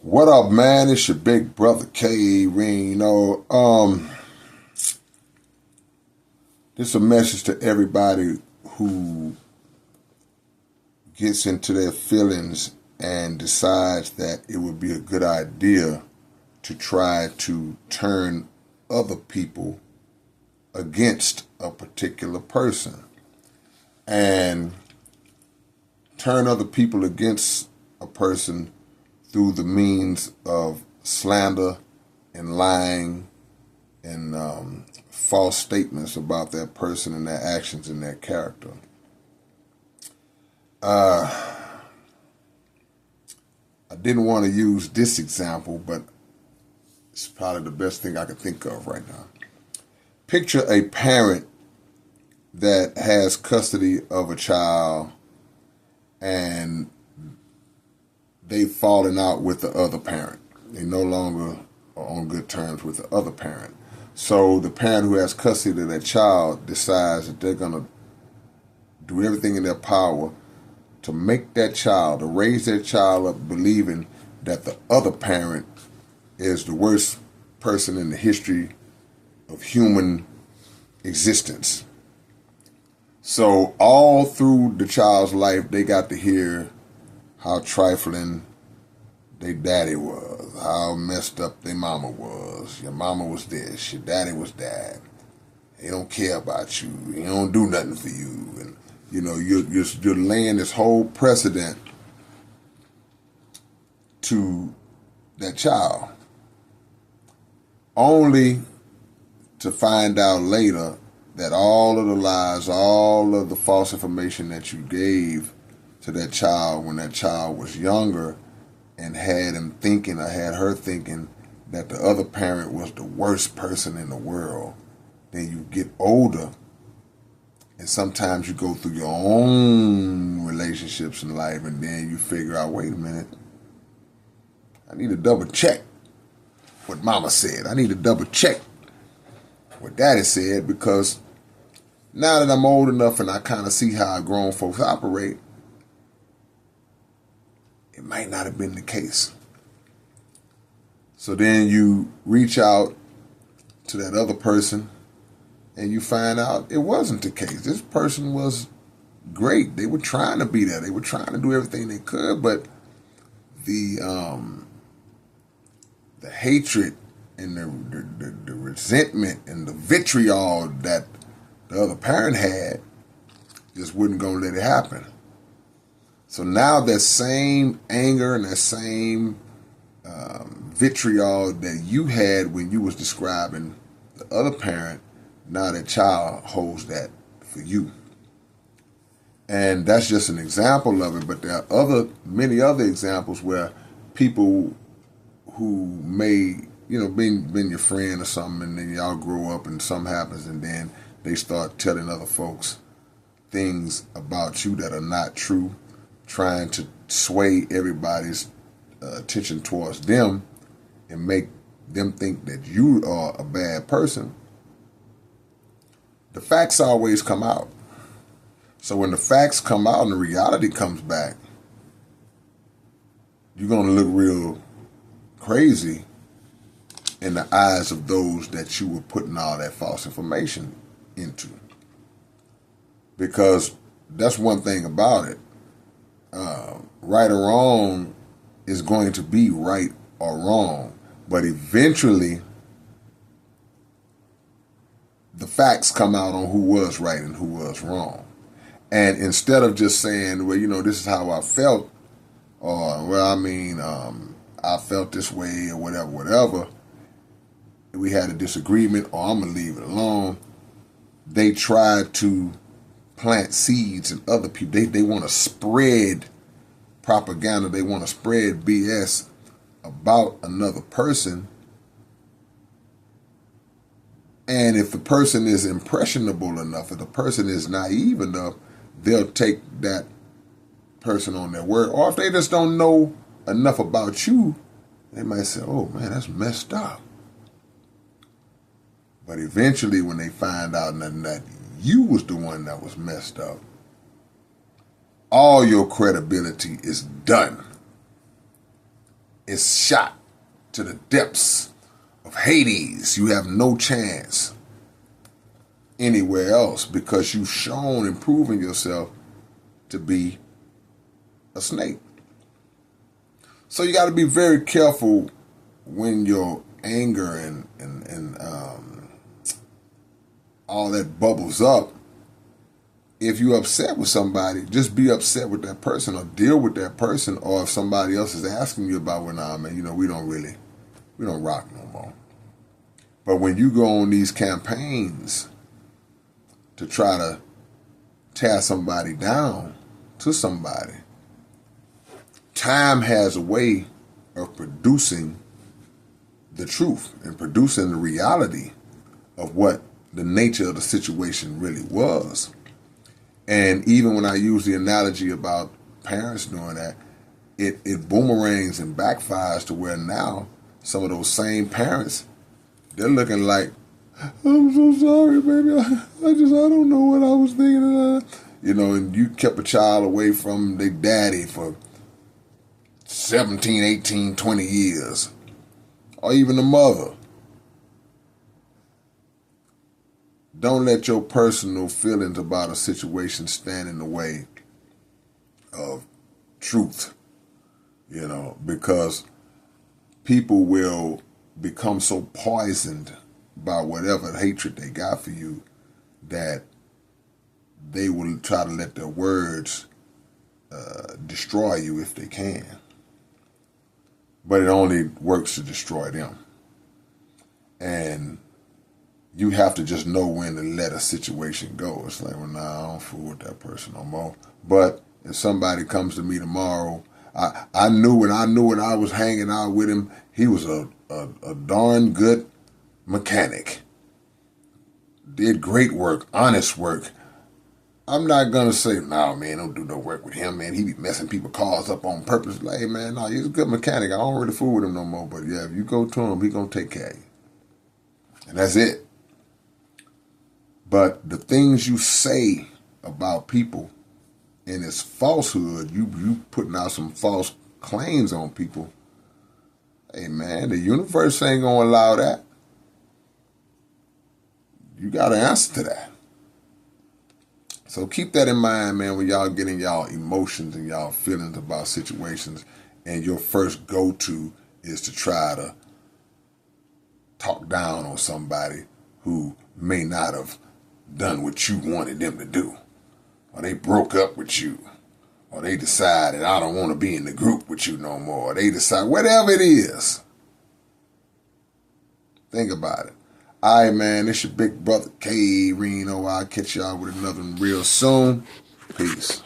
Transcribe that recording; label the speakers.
Speaker 1: What up, man? It's your big brother K-Rino. This is a message to everybody who gets into their feelings and decides that it would be a good idea to try to turn other people against a particular person and turn other people against a person through the means of slander and lying and false statements about that person and their actions and their character. I didn't want to use this example, but it's probably the best thing I can think of right now. Picture a parent that has custody of a child and they've fallen out with the other parent. They no longer are on good terms with the other parent. So the parent who has custody of that child decides that they're going to do everything in their power to make that child, to raise their child up believing that the other parent is the worst person in the history of human existence. So all through the child's life, they got to hear how trifling their daddy was, how messed up their mama was. Your mama was this, your daddy was that. They don't care about you. He don't do nothing for you. And you know, you're laying this whole precedent to that child, only to find out later that all of the lies, all of the false information that you gave to that child when that child was younger and had him thinking or had her thinking that the other parent was the worst person in the world. Then you get older and sometimes you go through your own relationships in life and then you figure out, wait a minute, I need to double check what mama said. I need to double check what daddy said, because now that I'm old enough and I kind of see how grown folks operate, it might not have been the case. So then you reach out to that other person and you find out it wasn't the case. This person was great. They were trying to be there. They were trying to do everything they could, but the hatred and the resentment and the vitriol that the other parent had just wasn't going to let it happen. So now that same anger and that same vitriol that you had when you was describing the other parent, now that child holds that for you. And that's just an example of it, but there are many other examples where people who may, been your friend or something, and then y'all grow up and something happens and then they start telling other folks things about you that are not true, trying to sway everybody's attention towards them and make them think that you are a bad person. The facts always come out. So when the facts come out and the reality comes back, you're going to look real crazy in the eyes of those that you were putting all that false information into. Because that's one thing about it. Right or wrong is going to be right or wrong, but eventually the facts come out on who was right and who was wrong. And instead of just saying, well, this is how I felt, or, I felt this way, or whatever, we had a disagreement, or I'm going to leave it alone, they tried to plant seeds in other people. They want to spread propaganda. They want to spread BS about another person. And if the person is impressionable enough, if the person is naive enough, they'll take that person on their word. Or if they just don't know enough about you, they might say, oh man, that's messed up. But eventually when they find out that you was the one that was messed up, all your credibility is done. is shot to the depths of Hades. You have no chance anywhere else because you've shown and proven yourself to be a snake. So you got to be very careful when your anger and all that bubbles up. If you're upset with somebody, just be upset with that person or deal with that person. Or if somebody else is asking you about, well, nah, man, we don't rock no more. But when you go on these campaigns to try to tear somebody down to somebody, time has a way of producing the truth and producing the reality of what the nature of the situation really was. And even when I use the analogy about parents doing that, it boomerangs and backfires to where now some of those same parents, they're looking like, I'm so sorry, baby. I don't know what I was thinking. And you kept a child away from their daddy for 17, 18, 20 years. Or even the mother. Don't let your personal feelings about a situation stand in the way of truth, because people will become so poisoned by whatever hatred they got for you that they will try to let their words destroy you if they can. But it only works to destroy them. And you have to just know when to let a situation go. It's like, well, nah, I don't fool with that person no more. But if somebody comes to me tomorrow, I knew when I was hanging out with him, he was a darn good mechanic. Did great work, honest work. I'm not going to say, nah, man, don't do no work with him, man. He be messing people's cars up on purpose. Like, hey, man, no, he's a good mechanic. I don't really fool with him no more. But, yeah, if you go to him, he going to take care of you. And that's it. But the things you say about people and it's falsehood, you putting out some false claims on people, hey, man, the universe ain't going to allow that. You got to answer to that. So keep that in mind, man, when y'all getting y'all emotions and y'all feelings about situations, and your first go-to is to try to talk down on somebody who may not have done what you wanted them to do, or they broke up with you, or they decided I don't want to be in the group with you no more, or they decide whatever it is. Think about it. All right, man, it's your big brother K-Rino. I'll catch y'all with another one real soon. Peace.